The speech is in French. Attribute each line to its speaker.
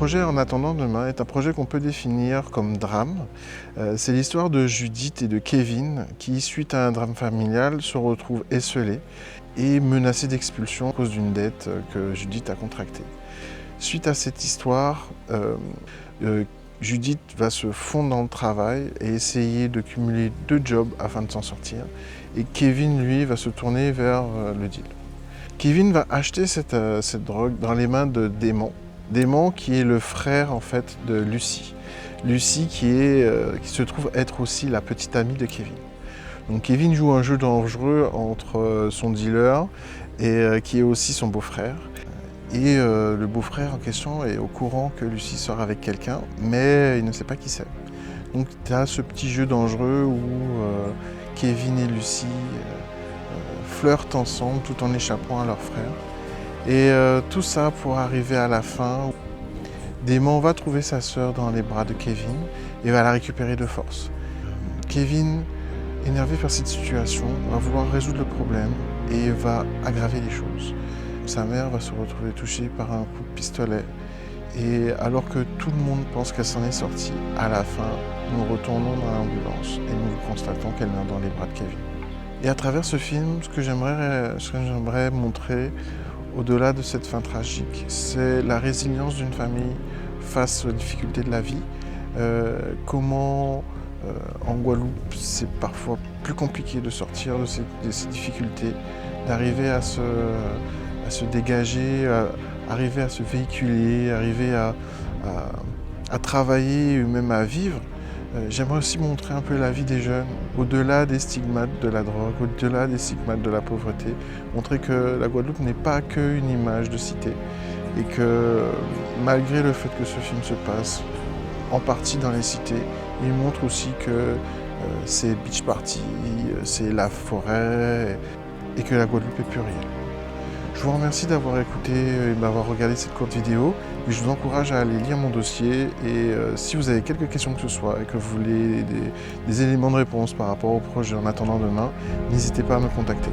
Speaker 1: projet En attendant demain est un projet qu'on peut définir comme drame. C'est l'histoire de Judith et de Kevin qui, suite à un drame familial, se retrouvent esseulés et menacés d'expulsion à cause d'une dette que Judith a contractée. Suite à cette histoire, Judith va se fondre dans le travail et essayer de cumuler 2 jobs afin de s'en sortir. Et Kevin, lui, va se tourner vers le deal. Kevin va acheter cette drogue dans les mains de Damon. Damon qui est le frère en fait de Lucy. Lucy qui se trouve être aussi la petite amie de Kevin. Donc Kevin joue un jeu dangereux entre son dealer et qui est aussi son beau-frère. Et le beau-frère en question est au courant que Lucy sort avec quelqu'un, mais il ne sait pas qui c'est. Donc tu as ce petit jeu dangereux où Kevin et Lucy flirtent ensemble tout en échappant à leur frère. Et tout ça pour arriver à la fin. Damon va trouver sa sœur dans les bras de Kevin et va la récupérer de force. Kevin, énervé par cette situation, va vouloir résoudre le problème et va aggraver les choses. Sa mère va se retrouver touchée par un coup de pistolet et alors que tout le monde pense qu'elle s'en est sortie, à la fin, nous retournons dans l'ambulance et nous constatons qu'elle meurt dans les bras de Kevin. Et à travers ce film, ce que j'aimerais montrer, au-delà de cette fin tragique, c'est la résilience d'une famille face aux difficultés de la vie. Comment en Guadeloupe, c'est parfois plus compliqué de sortir de ces difficultés, d'arriver à se dégager, arriver à se véhiculer, arriver à travailler et même à vivre. J'aimerais aussi montrer un peu la vie des jeunes, au-delà des stigmates de la drogue, au-delà des stigmates de la pauvreté, montrer que la Guadeloupe n'est pas qu'une image de cité et que malgré le fait que ce film se passe en partie dans les cités, il montre aussi que c'est beach party, c'est la forêt et que la Guadeloupe est plurielle. Je vous remercie d'avoir écouté et d'avoir regardé cette courte vidéo. Et je vous encourage à aller lire mon dossier et si vous avez quelques questions que ce soit et que vous voulez des éléments de réponse par rapport au projet En attendant demain, n'hésitez pas à me contacter.